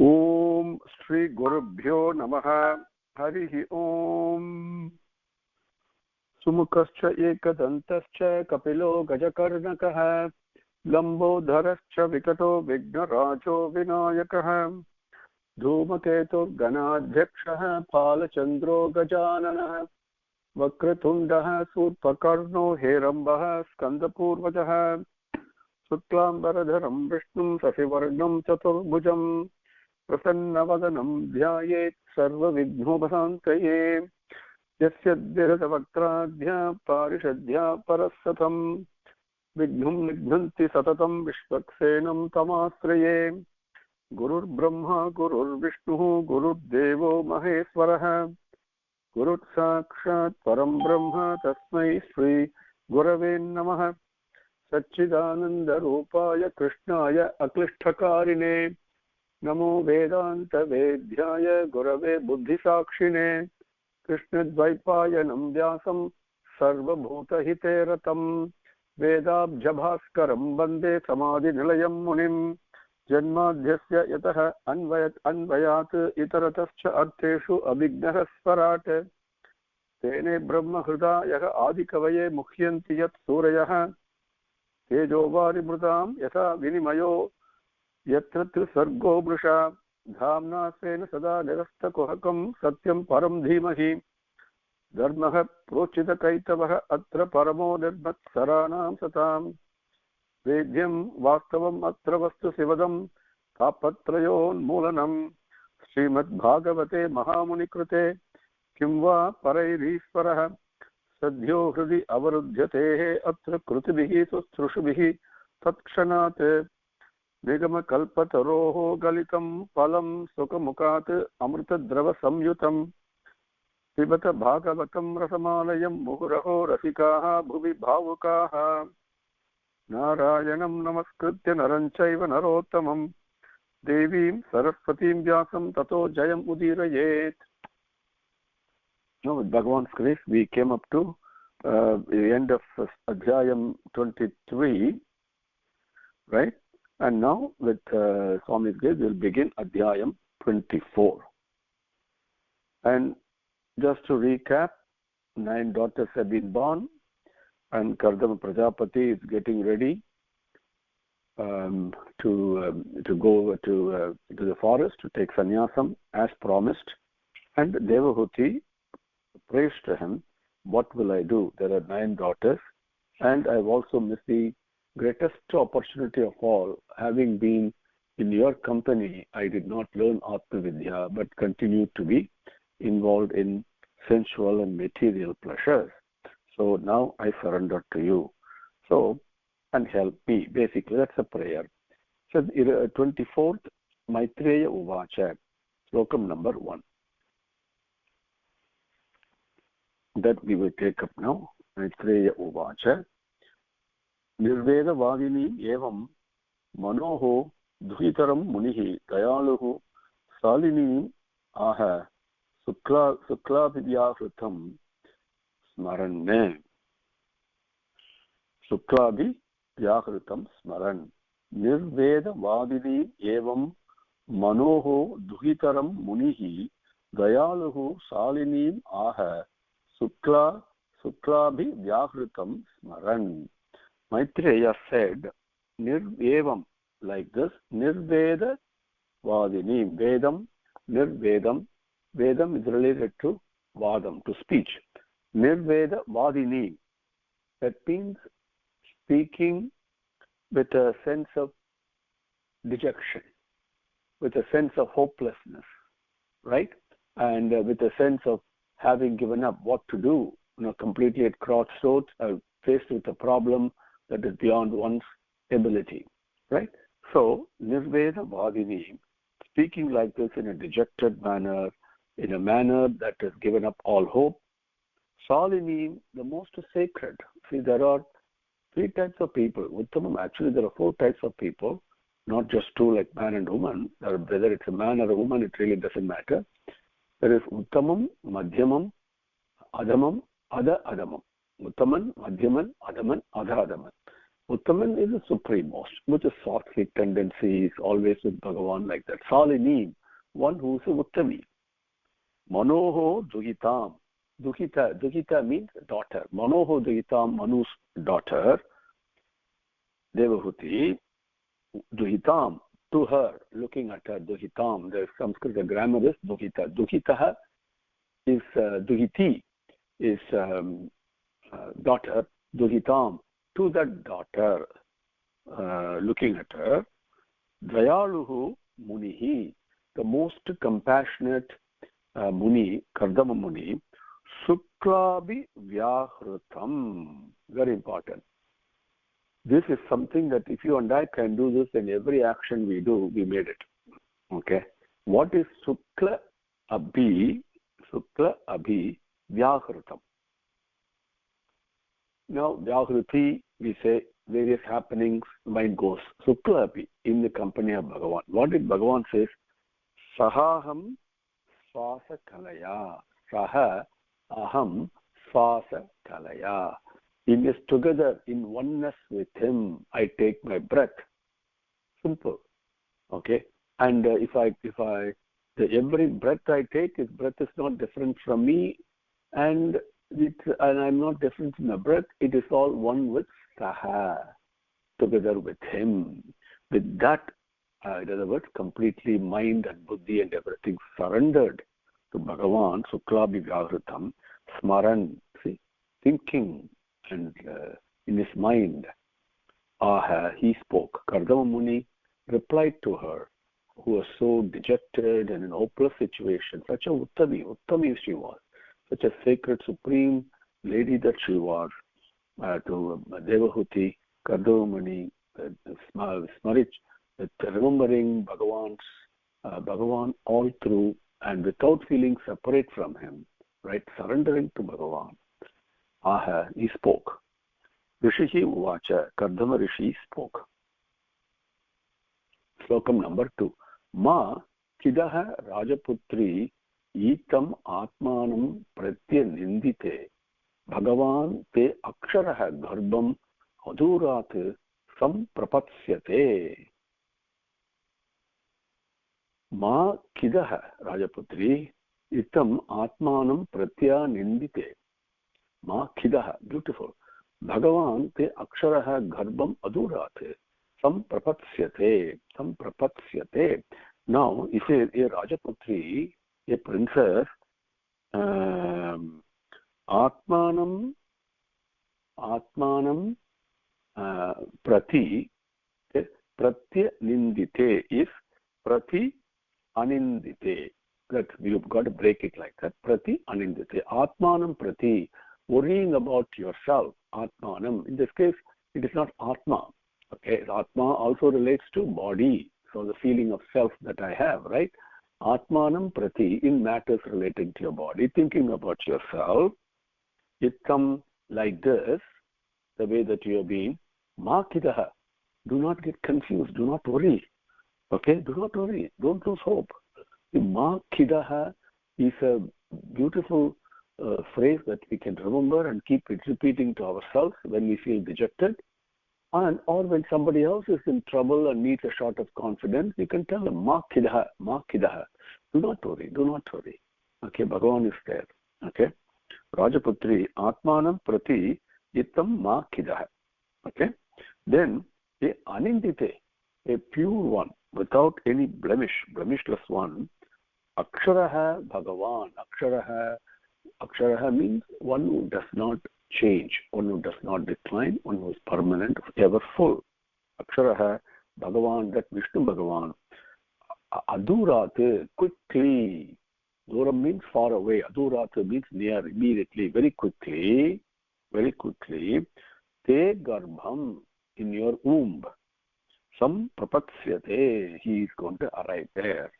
ओम श्री गुरुभ्यो नमः। हरिः ओम। सुमुखश्च एकदन्तश्च कपिलो गजकर्णकः लम्बोदरश्च विकटो विघ्नराजो विनायकः धूमकेतुर्गणाध्यक्षः फालचन्द्रो गजाननः वक्रतुण्डः शूर्पकर्णो हेरम्बः स्कन्दपूर्वजः शुक्लाम्बरधरं विष्णुं शशिवर्णं चतुर्भुजं प्रसन्नवदनं ध्यायेत् सर्वविघ्नोपशान्तये। यस्य द्विरदवक्त्राद्या पारिषद्या परस्सतं विघ्नं निघ्नन्ति सततं विश्वक्सेनं तमाश्रये। गुरुर्ब्रह्मा गुरुर्विष्णुः गुरुर्देवो महेश्वरः गुरुसाक्षात् परं ब्रह्म तस्मै श्री गुरवे नमः। सच्चिदानन्दरूपाय कृष्णाय अक्लिष्टकारिणे नमो वेदान्तवेद्याय गुरवे बुद्धिसाक्षिणे कृष्णद्वैपायनं व्यासं सर्वभूतहिते रतं वेदाब्जभास्करं वन्दे समाधिनिलयं मुनिं जन्माद्यस्य यतः अन्वयात् इतरतश्च अर्थेषु अभिज्ञः स्वराट् तेने ब्रह्महृदायः आदिकवये मुह्यन्ति यत् सूरयः तेजोवारिमृतां यथा विनिमयो यत्र त्रिसर्गो मृषा धाम्ना स्वेन सदा निरस्तकुहकं सत्यं परं धीमहि धर्मः प्रोचितकैतवः अत्र परमो निर्मत्सराणां सतां वेद्यं वास्तवम् अत्र वस्तु शिवदं तापत्रयोन्मूलनं श्रीमद्भागवते महामुनिकृते किं वा परैरीश्वरः सद्यो हृदि अवरुध्यतेः अत्र कृतिभिः सुश्रुषुभिः तत्क्षणात् निगमकल्पतरोः गलितं फलं सुखमुखात् अमृतद्रवसंयुतं पिबत भागवतं रसमालयं मुहुरहो रसिकाः भुवि भावुकाः नारायणं नमस्कृत्य नरं चैव नरोत्तमं देवीं सरस्वतीं व्यासं ततो जयम् उदीरयेत्. Now with Bhagavan's grace we came up to the end of Adhyayam 23, right? And now with Swami's grace we'll begin Adhyayam 24. And just to recap, 9 daughters have been born and Kardama Prajapati is getting ready to go to the forest to take sannyasam as promised, and Devahuti prays to him, what will I do? There are 9 daughters and I've also missed the greatest opportunity of all. Having been in your company, I did not learn Atma Vidya but continued to be involved in sensual and material pleasures. So now I surrender to you. So, and help me. Basically, that's a prayer. So, 24th, Maitreya Uvacha, slokam number 1. That we will take up now. Maitreya Uvacha. Nirveda Vagini Evam Manoho Duhitaram Munihi Dayaluhu Salini Aha Sukla Vidyahrutam Smaran. Suklabi Vyahrutam Smaran. Nirveda Vagini Evam Manoho Duhitaram Munihi Dayaluhu Salini Aha Suklabhi Vyahrutam Smaran. Maitreya said, Nirvevam, like this, Nirveda Vadini, Vedam, Nirvedam, Vedam is related to Vadam, to speech. Nirveda Vadini, that means speaking with a sense of dejection, with a sense of hopelessness, right? And with a sense of having given up what to do, completely at crossroads, faced with a problem that is beyond one's ability, right? So, Nirveda Vadini, speaking like this in a dejected manner, in a manner that has given up all hope. Salini, the most sacred. See, there are 3 types of people. Uttamam, actually there are 4 types of people, not just 2 like man and woman. Whether it's a man or a woman, it really doesn't matter. There is Uttamam, Madhyamam, Adamam, Adha Adamam. Uttaman, Madhyaman, Adaman, Adha Adaman. Uttaman is the supremost, which is sattvic tendencies, always with Bhagavan like that. Salini, one who is a Uttami. Manoho Duhitam. Duhita means daughter. Manoho Duhitam, Manu's daughter. Devahuti, Duhitam, to her, looking at her, Duhitam. The Sanskrit grammar is Duhita. Duhitaha is Duhiti, is daughter. Duhitam, to that daughter, looking at her. Dayaluhu Munihi, the most compassionate Muni, Kardama Muni, Suklabi Vyahrutam. Very important. This is something that if you and I can do this, in every action we do, we made it. Okay. What is Sukla Abhi Vyahrutam? Now, Vyahruti, we say various happenings, mind goes. Sukla Abhi, in the company of Bhagavan. What did Bhagavan says? Sahaham Swasa Kalaya. Saha Aham Swasa Kalaya. In is together, in oneness with him, I take my breath. Simple. Okay. And every breath I take, his breath is not different from me, and I'm not different from the breath. It is all one with Saha, together with him. With that, in other words, completely mind and buddhi and everything surrendered to Bhagavan, Suklabi Vyahrutam, Smaran, see, thinking, and in his mind, he spoke. Kardama Muni replied to her, who was so dejected and in a hopeless situation. Such a Uttami she was, such a sacred, supreme lady that she was, to Devahuti, Kardama Muni, Smarich, remembering Bhagavan all through and without feeling separate from him, right? Surrendering to Bhagavan. He spoke. Rishihi Uvacha, Kardama Rishi spoke. Slokam number 2. Ma Kidaha Rajaputri Itam Atmanam Pratya Nindite Bhagavan Te Aksharaha Garbam Adurat Samprapasyate. Ma Kidaha Rajaputri Itam Atmanam Pratya Nindite. Ma Khidaha, beautiful. Bhagavan te aksharaha garbam adurate. Samprapasyate. Now, if a Rajaputri, a princess, Atmanam Prati, Pratya Nindite is Prati Anindite. That you've got to break it like that. Prati Anindite. Atmanam Prati. Worrying about yourself, Atmanam. In this case, it is not Atma. Okay, Atma also relates to body. So the feeling of self that I have, right? Atmanam Prati, in matters relating to your body, thinking about yourself. It comes like this, the way that you have been. Ma Kidaha. Do not get confused. Do not worry. Okay, do not worry. Don't lose hope. Ma Kidaha is a beautiful phrase that we can remember and keep it repeating to ourselves when we feel dejected, or when somebody else is in trouble and needs a shot of confidence, we can tell them, Ma Kidaha, do not worry. Okay, Bhagavan is there. Okay, Rajaputri, Atmanam Prati Itam Ma Kidaha. Okay, then a Anindite, a pure one, without any blemishless one, Aksharaha Bhagavan. Aksharaha means one who does not change, one who does not decline, one who is permanent, ever full. Aksharaha Bhagavan, that Vishnu Bhagavan. Adurat, quickly. Duram means far away. Adurat means near, immediately, very quickly. Te garbham, in your womb. Sam prapasyate, he is going to arrive there.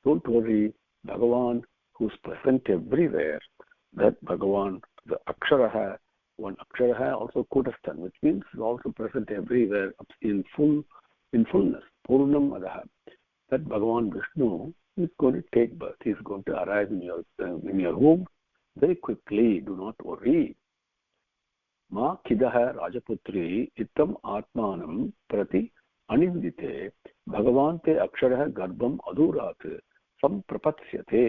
Don't worry, Bhagavan, who's present everywhere, that Bhagavan, the Aksharaha, one Aksharaha, also Kudastan, which means also present everywhere in fullness, Purnam Adaha. That Bhagavan Vishnu is going to take birth. He is going to arrive in your womb very quickly. Do not worry. मा खिदः राजपुत्री इत्थम् आत्मानं प्रति अनिन्दिते भगवान् ते अक्षरः गर्भम् अदूरात् सम्प्रपत्स्यते.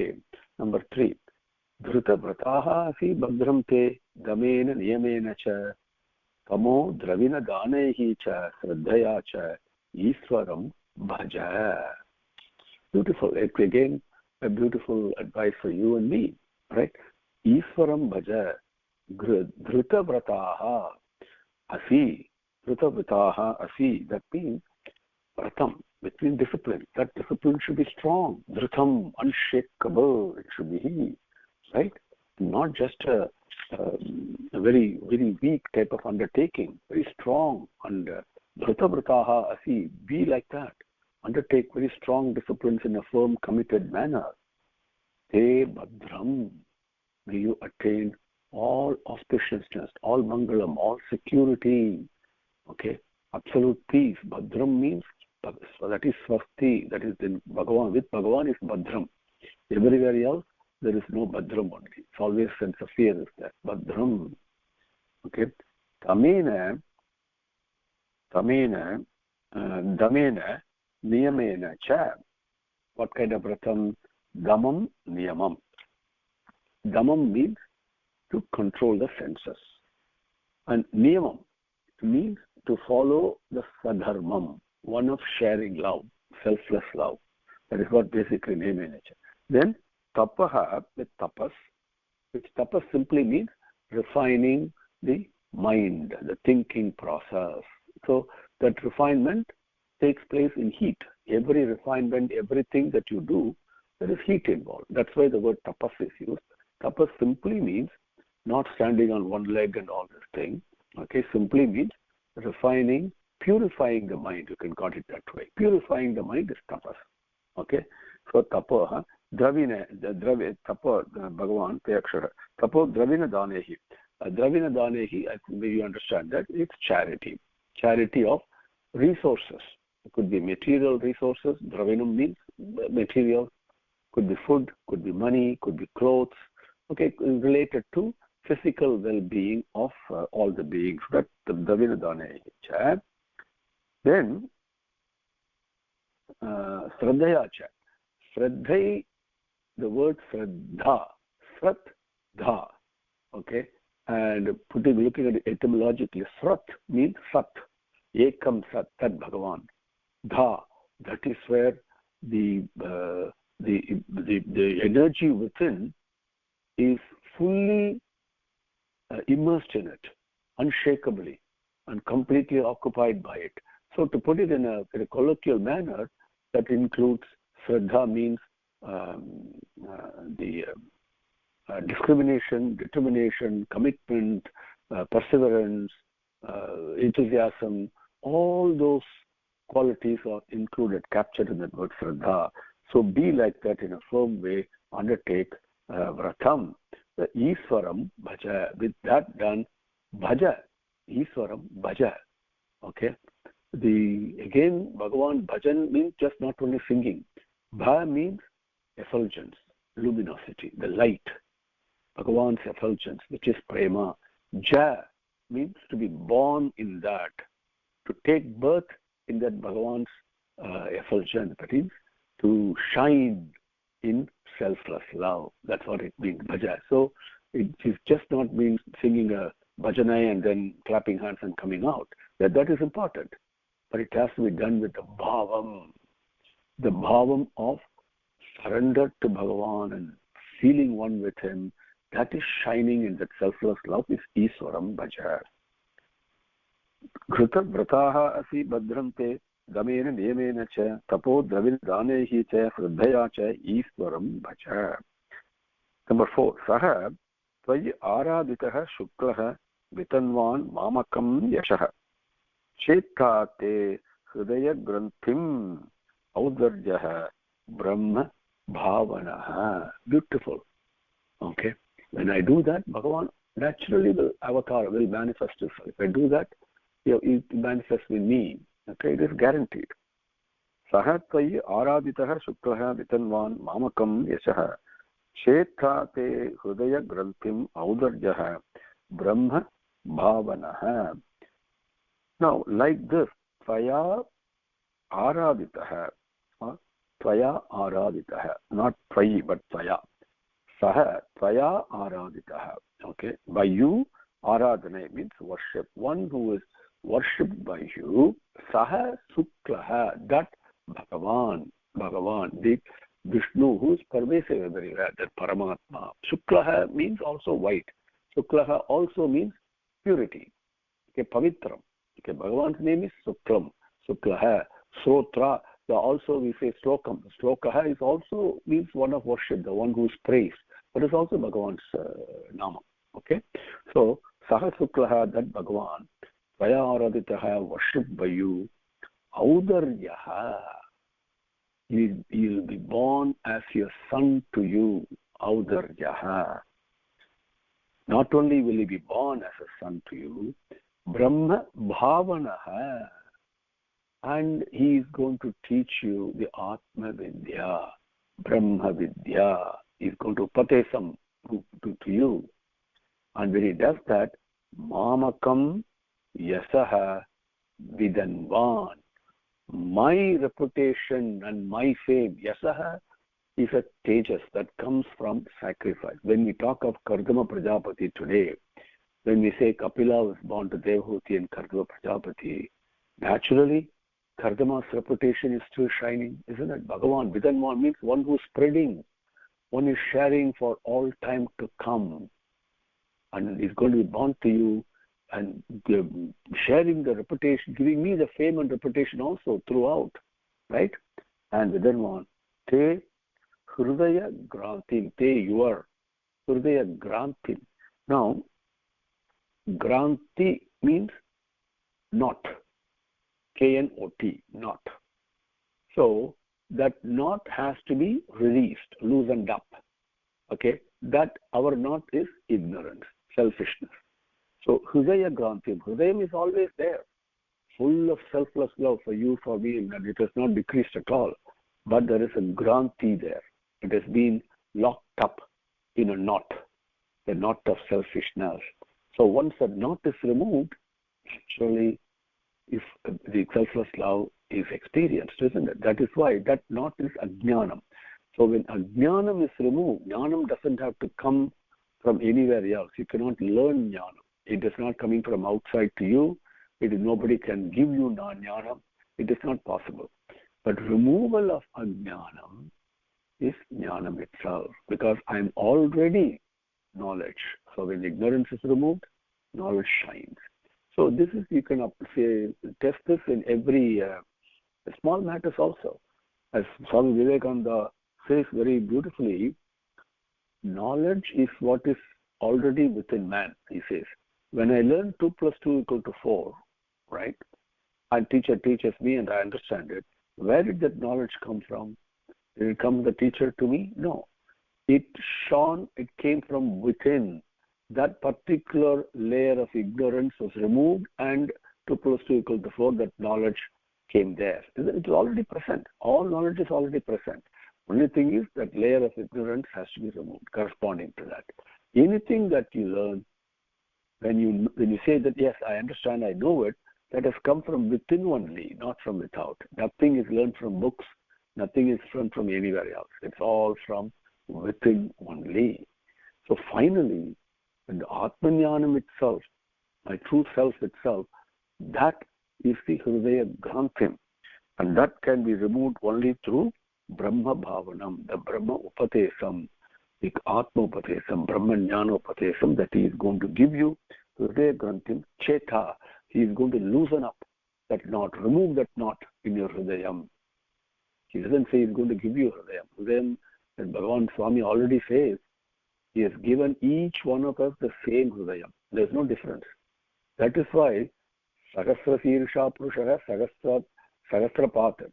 Number 3 धृतव्रताः असि भद्रं ते दमेन नियमेन च तमो द्रविणदानैः च श्रद्धया च ईश्वरं भज. Beautiful. Again, a beautiful advice for you and me, right? Ishwaram bhaja dhrutavrataha asi. Dhrutavrataha asi. That means vratam, which means discipline. That discipline should be strong. Dhrutam, unshakable. It should be he, right? Not just a very, very weak type of undertaking. Very strong. And dhrutavrataha asi. Be like that. Undertake very strong disciplines in a firm, committed manner. Te bhadram, may you attain all auspiciousness, all mangalam, all security, okay, absolute peace. Bhadram means, so that is swasti, that is in Bhagavan. With Bhagavan is bhadram. Everywhere else, there is no bhadram only. It's always sense of fear is there. Bhadram, okay. Damena, niyamena cha. What kind of vratam? Damam niyamam. Damam means to control the senses. And niyamam means to follow the sadharmam, one of sharing love, selfless love. That is what basically niyamena cha. Then tapaha with tapas, which tapas simply means refining the mind, the thinking process. So that refinement takes place in heat. Every refinement, everything that you do, there is heat involved. That's why the word tapas is used. Tapas simply means not standing on one leg and all this thing. Okay, simply means refining, purifying the mind. You can call it that way. Purifying the mind is tapas. Okay, so tapo, dravina, tapo, Bhagavan, te akshara. Tapo dravina danehi. Dravina danehi, I think you understand that it's charity. Charity of resources. It could be material resources. Dravinam means material. Could be food, could be money, could be clothes. Okay, related to physical well-being of all the beings. That's the Dravina Dane. Then, Shraddhaya cha. Shraddhai, the word Shraddha. Shraddha. Okay, and looking at it etymologically, Srat means Sat. Ekam Sat, Tad Bhagavan. Dha, that is where the energy within is fully immersed in it, unshakably, and completely occupied by it. So to put it in a colloquial manner, that includes Shraddha means discrimination, determination, commitment, perseverance, enthusiasm, all those qualities are included, captured in that word Shraddha. So be like that in a firm way, undertake vratam. The Iswaram bhaja. With that done, bhaja. Iswaram bhaja. Okay. Again, Bhagavan bhajan means just not only singing. Bha means effulgence, luminosity, the light. Bhagavan's effulgence, which is prema. Ja means to be born in that, to take birth in that Bhagavan's effulgence. That is to shine in selfless love. That's what it means, bhaja. So it just not means singing a bhajanai and then clapping hands and coming out. That is important. But it has to be done with the bhavam of surrender to Bhagavan and feeling one with him. That is shining in that selfless love is Iswaram bhaja. Ghruta vrataha asi bhadrante damena niyamena cha tapo dravina danehi cha shraddhaya cha Iswaram bhaja. Number 4. Saha tvayi araditaha shuklaha vitanvan mamakam yashaha chetate hridaya granthim audarjaha brahma bhavanaha. Beautiful. Okay. When I do that, Bhagavan naturally will manifest himself. If I do that, it manifests in me. Okay, it is guaranteed. Saha tvayi araditaha shuklaha vitanvan mamakam yashaha chetate hridaya granthim audarjaha brahma Bhavanaha. Now, like this, Tvaya Araditaha, or Tvaya Araditaha, not Tvayi, but Tvaya. Saha Tvaya Araditaha. Okay, by you, Aradhana means worship. One who is worshipped by you, Saha Suklaha, that Bhagavan, the Vishnu, who is pervasive everywhere, that Paramatma. Suklaha means also white. Suklaha also means purity. Okay, Pavitram. Okay, Bhagavan's name is Suklam, Suklaha, Sotra. Also we say Slokam. Slokaha is also means one of worship, the one who is praised. But it's also Bhagavan's nama. Okay, so Saha Suklaha, that Bhagavan, Vaya Araditaha, worshipped by you, Audaryaha, he will be born as your son to you, Audaryaha. Not only will he be born as a son to you, Brahma Bhavanaha, and he is going to teach you the Atma Vidya, Brahma Vidya. He is going to Patesam to you. And when he does that, Mamakam Yasaha Vidanvan. My reputation and my fame, Yasaha, is a tejas that comes from sacrifice. When we talk of Kardama Prajapati today, when we say Kapila was born to Devahuti and Kardama Prajapati, naturally, Kardama's reputation is still shining, isn't it? Bhagavan, Vidanvan means one who is spreading, one is sharing for all time to come. And is going to be born to you and sharing the reputation, giving me the fame and reputation also throughout, right? And Vidanvan, Te Hrudaya Grantim, Te your Hrudaya Grantim. Now, Granti means knot. K-N-O-T, knot. So that knot has to be released, loosened up. Okay, that our knot is ignorance, selfishness. So Hridaya Grantim, Hridayam is always there, full of selfless love for you, for me, and it has not decreased at all. But there is a Granti there. It has been locked up in a knot, the knot of selfishness. So once that knot is removed, actually, if the selfless love is experienced, isn't it? That is why that knot is ajnanam. So when ajnanam is removed, jnanam doesn't have to come from anywhere else. You cannot learn jnanam. It is not coming from outside to you. Nobody can give you jnanam. It is not possible. But removal of ajnanam is jnanam itself, because I am already knowledge. So when ignorance is removed, knowledge shines. So this is, you can say, test this in every small matters also. As Swami Vivekananda says very beautifully, knowledge is what is already within man, he says. When I learn 2 plus 2 equal to 4, right, and teacher teaches me and I understand it, where did that knowledge come from? Did it come the teacher to me? No. It came from within. That particular layer of ignorance was removed and 2 plus 2 equal to 4, that knowledge came there. It is already present. All knowledge is already present. Only thing is that layer of ignorance has to be removed corresponding to that. Anything that you learn, when you say that, yes, I understand, I know it, that has come from within only, not from without. Nothing is learned from books. Nothing is learned from anywhere else. It's all from within only. So finally, when the Atmanyanam itself, my true self itself, that is the Hridaya Granthim. And that can be removed only through Brahma Bhavanam, the Brahma Upatesam, the Atma Upatesam, Brahma Jnana Upatesam, that he is going to give you Hridaya Granthim Cheta. He is going to loosen up that knot, remove that knot in your Hridayam. He doesn't say he's going to give you Hridayam. Hridayam, that Bhagavan Swami already says, he has given each one of us the same Hridayam. There is no difference. That is why Sahasra Sirsha Purusha Sahasra Pata.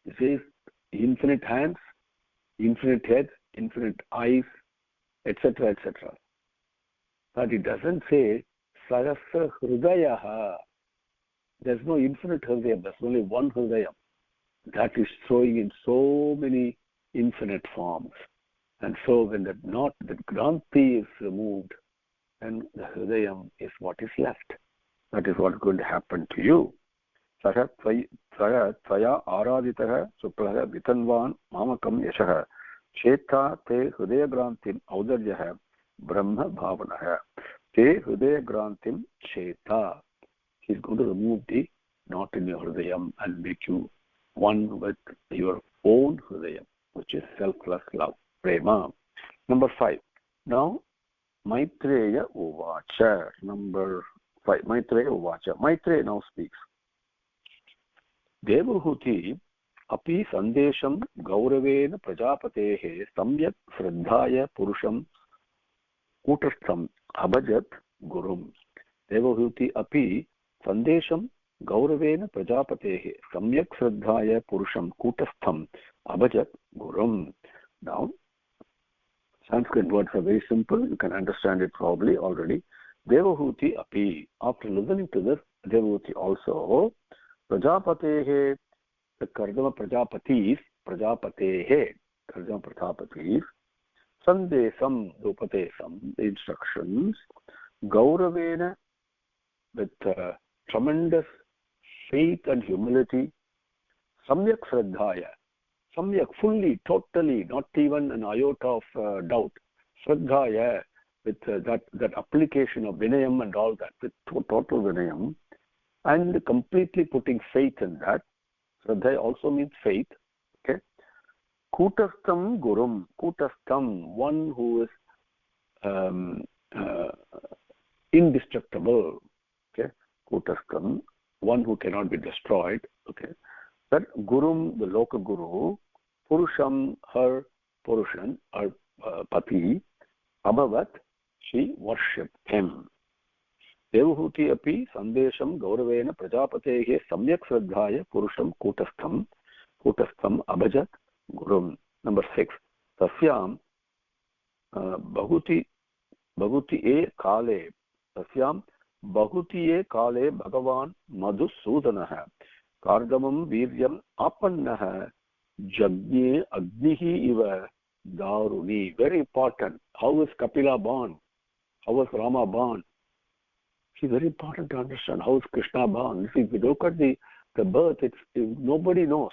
It says infinite hands, infinite heads, infinite eyes, etc., etc. But it doesn't say Sahasra Hridayaha. There's no infinite Hridayam. There's only one Hridayam. That is showing in so many infinite forms. And so when that knot, that Granthi is removed, then the Hridayam is what is left. That is what is going to happen to you. Saha tvaya araditah supraha vitanvan mamakam yashah chetha te hridaya grantim audaryah brahma bhavanah te hridaya grantim chetha. He is going to remove the knot in your hridayam and make you one with your own hridayam, which is selfless love, prema. Number 5. Now, Maitreya Uvacha. Number 5. Maitreya Uvacha. Maitreya now speaks. Devahuti api sandesham gauravena prajapatehe samyak sraddhaya purusham kutastham abhajat gurum. Devahuti api sandesham gauravena prajapatehe samyak sraddhaya purusham kutastham abhajat gurum. Now, Sanskrit words are very simple. You can understand it probably already. Devahuti api. After listening to this, Devahuti also. Prajapatehe, the Kardama Prajapatis, Prajapatehe, Kardama Prajapatis, Sandesam, Dupatesam, the instructions, Gauravena, with tremendous faith and humility, Samyak Sraddhaya, Samyak, fully, totally, not even an iota of doubt, Sraddhaya, with that application of Vinayam and all that, with total Vinayam, and completely putting faith in that. Shraddha also means faith. Okay. Kutastham Gurum. Kutastham, one who is indestructible. Okay. Kutastham, one who cannot be destroyed. Okay. That Gurum, the local Guru, Purusham, her Purushan, her Pati, Abhavat, she worshipped him. Devahuti api sandesham gauravena prajapatehe samyak sraddhaya purusham kutastham abhajat gurum. Number 6. Tasyam bahuti e kale. Tasyam bahuti e kale bhagavan madhusudanah kardamam viryam apannah jagne agnihi iva daruni. Very important. How is Kapila born? How was Rama born? It's very important to understand how is Krishna born. If you look at the birth, nobody knows.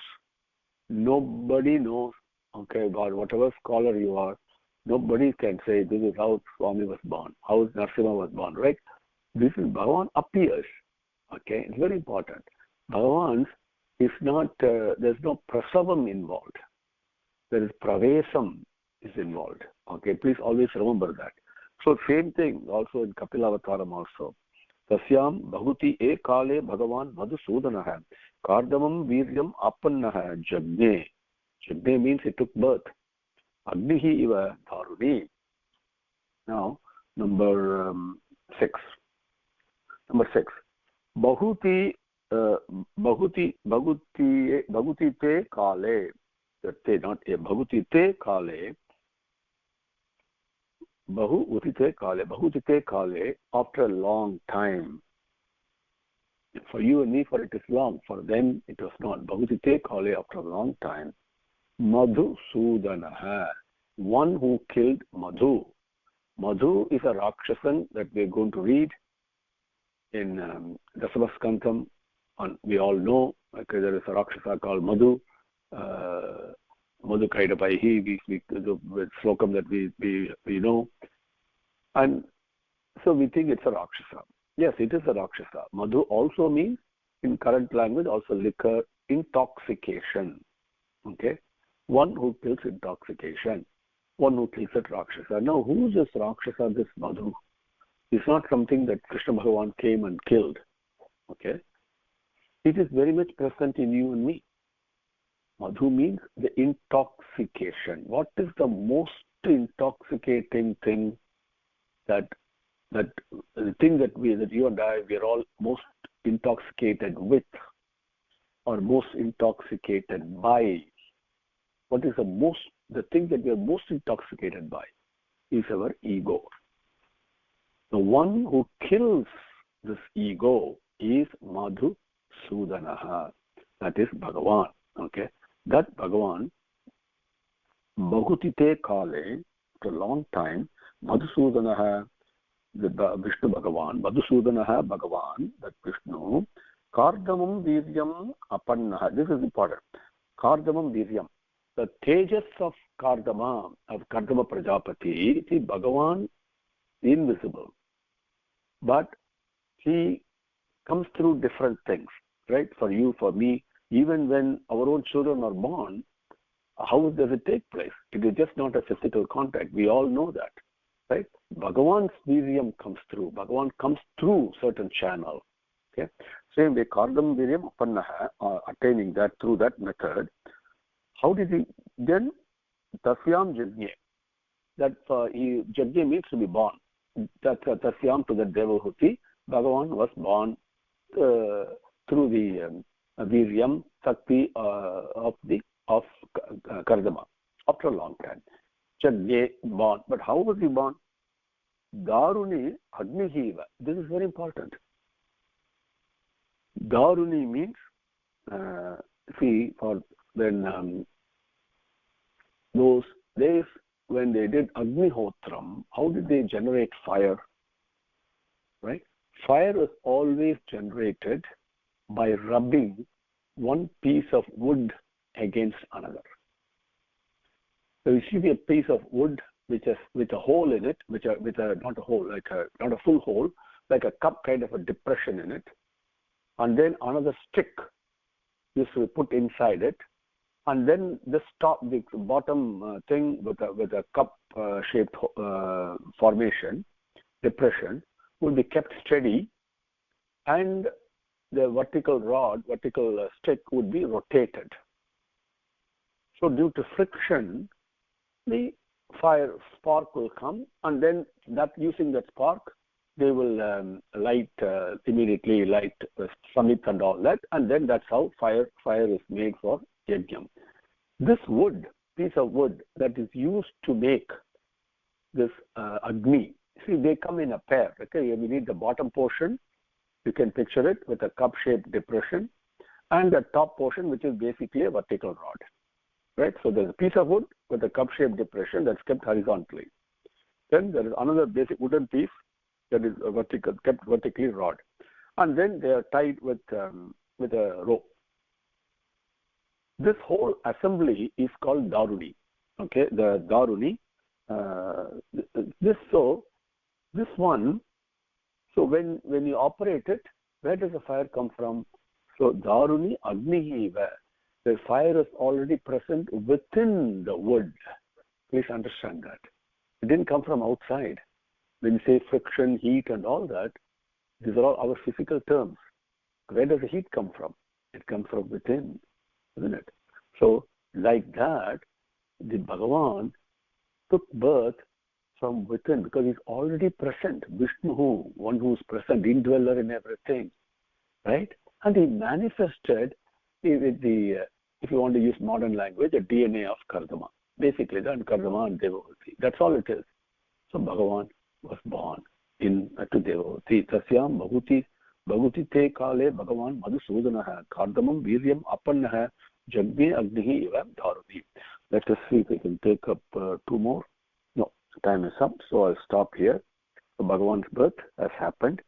Nobody knows. Okay, God, whatever scholar you are, nobody can say this is how Swami was born, how Narasimha was born, right? This is Bhagavan appears. Okay, it's very important. Bhagavan is not, there's no prasavam involved. There is pravesam is involved. Okay, please always remember that. So same thing also in Kapilavattaram also. Tasyam bahuti e kale bhagavan madhusudanah kardamam viryam apannah jagne. Jagne means he took birth. Agnihi iva dharuni. Now, number 6. Number 6. Bahuti te kale. Te, not a bahuti te kale. Bahu utite kale, bahutite kale, after a long time. For you and me, for it is long. For them, it was not. Bahutite kale, after a long time. Madhusudanaha, one who killed Madhu. Madhu is a Rakshasan that we are going to read in Dasavaskantham. We all know, okay, there is a Rakshasa called Madhu. Madhu Kaidapaihi, the slokam that we know. And so we think it's a Rakshasa. Yes, it is a Rakshasa. Madhu also means, in current language, also liquor, intoxication. Okay? One who kills intoxication. One who kills it Rakshasa. Now, who is this Rakshasa, this Madhu? It's not something that Krishna Bhagavan came and killed. Okay? It is very much present in you and me. Madhu means the intoxication. What is the most intoxicating thing that the thing that you and I, we are all most intoxicated with, or most intoxicated by? What is the thing that we are most intoxicated by is our ego. The one who kills this ego is Madhusudanaha. That is Bhagavan. Okay? That Bhagavan, Bahutite Kale, for a long time, Madhusudanaha, the Vishnu Bhagavan, Madhusudanaha Bhagavan, that Vishnu, Kardamam Viryam Apannaha. This is important. Kardamam Viryam. The tejas of Kardama Prajapati, see, Bhagavan invisible, but he comes through different things, right? For you, for me, even when our own children are born, how does it take place? It is just not a physical contact. We all know that, right? Bhagavan's Viryam comes through. Bhagavan comes through certain channel. Okay. Same way, Kardam Viryam Apannaha, attaining that through that method. How did he then? Tasyam Jagye. That Jagye means to be born. That Tasyam, to the Devahuti, Bhagavan was born through the Viryam Sakti of Kardama after a long time. Jagye born. But how was he born? Daruni Agnihiva. This is very important. Daruni means, see, for when those days when they did Agnihotram, how did they generate fire? Right? Fire is always generated by rubbing one piece of wood against another. So you see a piece of wood which is with a hole in it, with a not a hole, not a full hole, like a cup kind of a depression in it, and then another stick is put inside it, and then the bottom thing with a cup shaped formation, depression, will be kept steady, and the vertical stick would be rotated. So due to friction, the fire spark will come, and then using that spark, they will immediately light Samit and all that, and then that's how fire is made for Yajnam. This piece of wood that is used to make this Agni, see, they come in a pair. Okay, we need the bottom portion. You can picture it with a cup-shaped depression, and the top portion, which is basically a vertical rod. Right? So there's a piece of wood with a cup-shaped depression that's kept horizontally. Then there is another basic wooden piece that is kept vertically rod, and then they are tied with a rope. This whole assembly is called Daruni. Okay, the Daruni. This one. So when you operate it, where does the fire come from? So Daruni Agnihi, the fire is already present within the wood. Please understand that. It didn't come from outside. When you say friction, heat, and all that, these are all our physical terms. Where does the heat come from? It comes from within, isn't it? So like that, the Bhagavan took birth from within because he's already present. Vishnu, one who's present, indweller in everything, right? And he manifested with the, if you want to use modern language, the DNA of Kardama. Basically, that Kardama and Devahuti. That's all it is. So Bhagavan was born to Devahuti. Tasyam Bhaguti te kale Bhagavan Madhusudanaha Kardamam Viryam Apannaha Jagme Agnihi Iva Dharuni. Let us see if we can take up two more. No, time is up, so I'll stop here. So Bhagavan's birth has happened,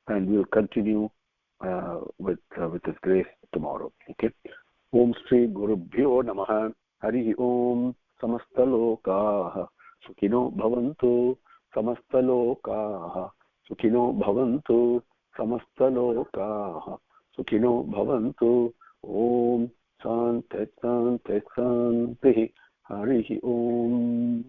and we'll continue with His grace tomorrow. Okay. Om Shri Gurubhyo Namaha. Hari Om. Samastalokaha Sukhino Bhavantu. Samastalokaha Sukhino Bhavantu. Samastalokaha Sukhino Bhavantu. Om Shanti Shanti Shanti. Hari Om.